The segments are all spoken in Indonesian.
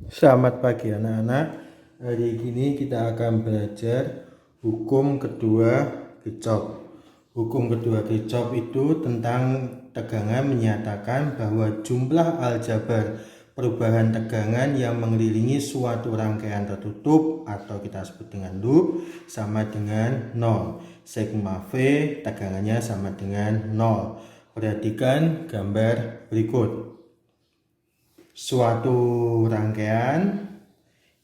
Selamat pagi anak-anak. Hari ini kita akan belajar hukum kedua Kirchhoff. Hukum kedua Kirchhoff itu tentang tegangan menyatakan bahwa jumlah aljabar perubahan tegangan yang mengelilingi suatu rangkaian tertutup atau kita sebut dengan loop sama dengan 0. Sigma V tegangannya sama dengan 0. Perhatikan gambar berikut. Suatu rangkaian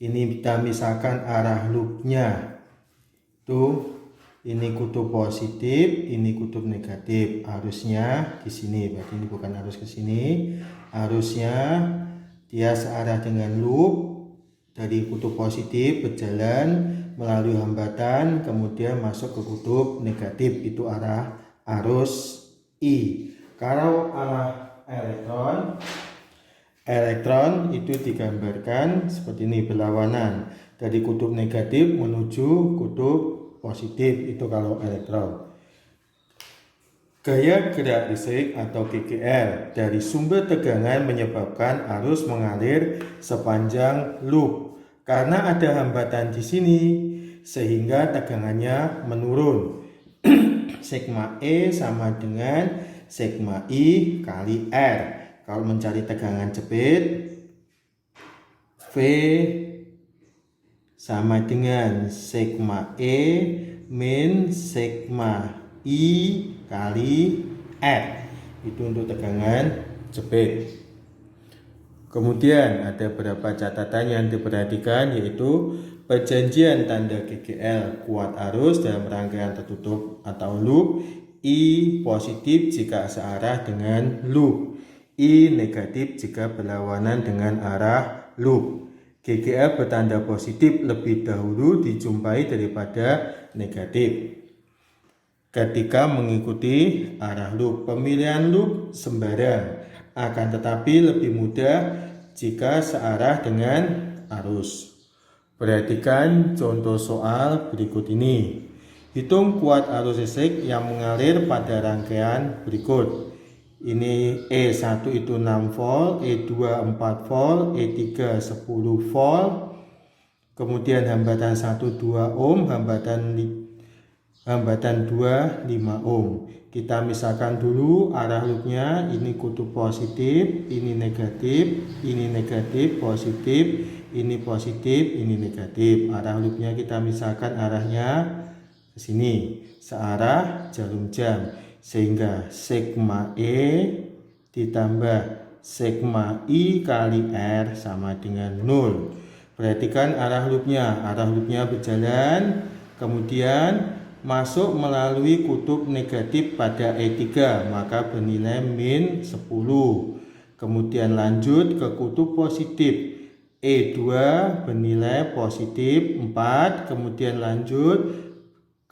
ini kita misalkan arah loopnya tuh ini kutub positif, ini kutub negatif. Arusnya di sini, berarti ini bukan arus ke sini. Arusnya dia searah dengan loop dari kutub positif berjalan melalui hambatan kemudian masuk ke kutub negatif, itu arah arus I. Kalau arah elektron itu digambarkan seperti ini, berlawanan dari kutub negatif menuju kutub positif, itu kalau elektron. Gaya gerak listrik atau GGL dari sumber tegangan menyebabkan arus mengalir sepanjang loop. Karena ada hambatan di sini sehingga tegangannya menurun. Sigma E sama dengan sigma I kali R. Kalau mencari tegangan jepit, V sama dengan sigma E min sigma I kali R. Itu untuk tegangan jepit. Kemudian ada beberapa catatan yang diperhatikan, yaitu perjanjian tanda GGL kuat arus dalam rangkaian tertutup atau loop. I positif jika searah dengan loop. I negatif jika berlawanan dengan arah loop. GGL bertanda positif lebih dahulu dijumpai daripada negatif ketika mengikuti arah loop. Pemilihan loop sembarang, akan tetapi lebih mudah jika searah dengan arus. Perhatikan contoh soal berikut ini. Hitung kuat arus listrik yang mengalir pada rangkaian berikut. Ini E1 itu 6 volt, E2 4 volt, E3 10 volt. Kemudian hambatan 1 2 ohm, hambatan 2 5 ohm. Kita misalkan dulu arah loopnya, ini kutub positif, ini negatif, positif, ini positif, ini negatif. Arah loopnya kita misalkan arahnya ke sini, searah jarum jam. Sehingga sigma E ditambah sigma I kali R sama dengan 0. Perhatikan arah loopnya. Arah loopnya berjalan, kemudian masuk melalui kutub negatif pada E3, maka bernilai min 10. Kemudian lanjut ke kutub positif, E2 bernilai positif 4. Kemudian lanjut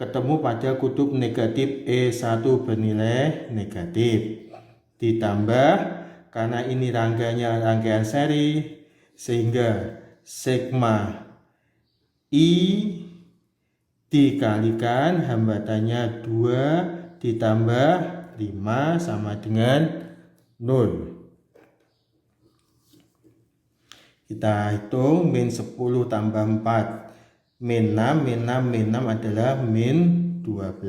ketemu pada kutub negatif, E1 bernilai negatif. Ditambah, karena ini rangkaian seri, sehingga sigma I dikalikan hambatannya 2 ditambah 5 sama dengan 0. Kita hitung min 10 tambah 4. Min 6 adalah min 12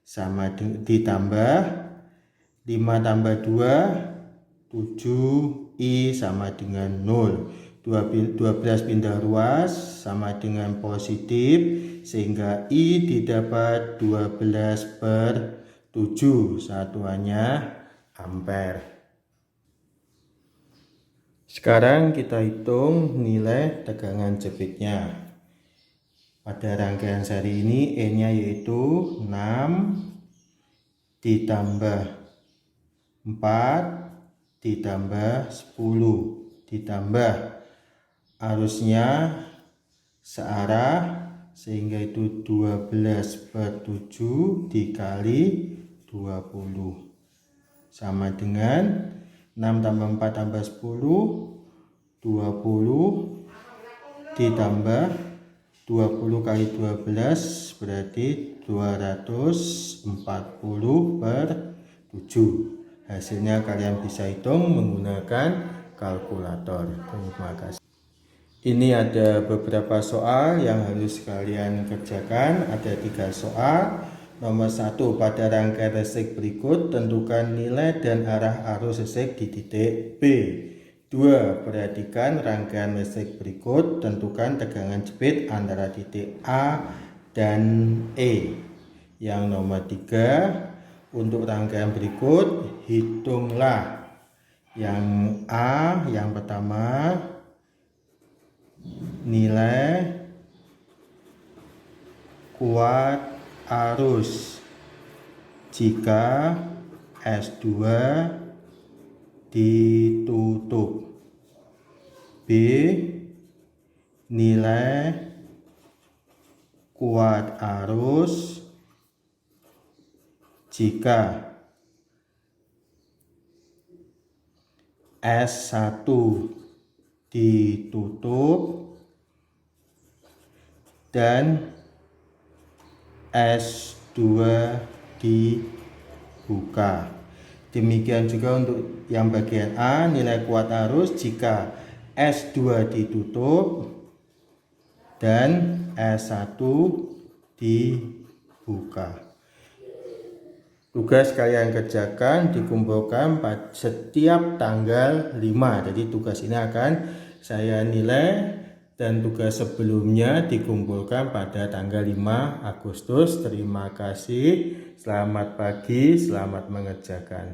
sama ditambah 5 tambah 2 7, I sama dengan 0. 12 pindah ruas sama dengan positif, sehingga I didapat 12/7, satuannya ampere. Sekarang kita hitung nilai tegangan jepitnya. Pada rangkaian seri ini E-nya yaitu 6 ditambah 4 ditambah 10 ditambah arusnya searah, sehingga itu 12/7 dikali 20 sama dengan 6 tambah 4 tambah 10, 20 ditambah 20 kali 12 berarti 240/7. Hasilnya kalian bisa hitung menggunakan kalkulator. Terima kasih. Ini ada beberapa soal yang harus kalian kerjakan. Ada 3 soal. Nomor 1, pada rangkaian listrik berikut tentukan nilai dan arah arus listrik di titik B. 2, perhatikan rangkaian listrik berikut, tentukan tegangan jepit antara titik A dan E. Yang nomor 3, untuk rangkaian berikut hitunglah yang A, yang pertama, nilai kuat arus jika S2 ditutup. B, nilai kuat arus jika S1 ditutup dan S2 dibuka. Demikian juga untuk yang bagian A, nilai kuat arus jika S2 ditutup dan S1 dibuka. Tugas kalian kerjakan dikumpulkan pada setiap tanggal 5. Jadi tugas ini akan saya nilai dan tugas sebelumnya dikumpulkan pada tanggal 5 Agustus. Terima kasih. Selamat pagi, selamat mengerjakan.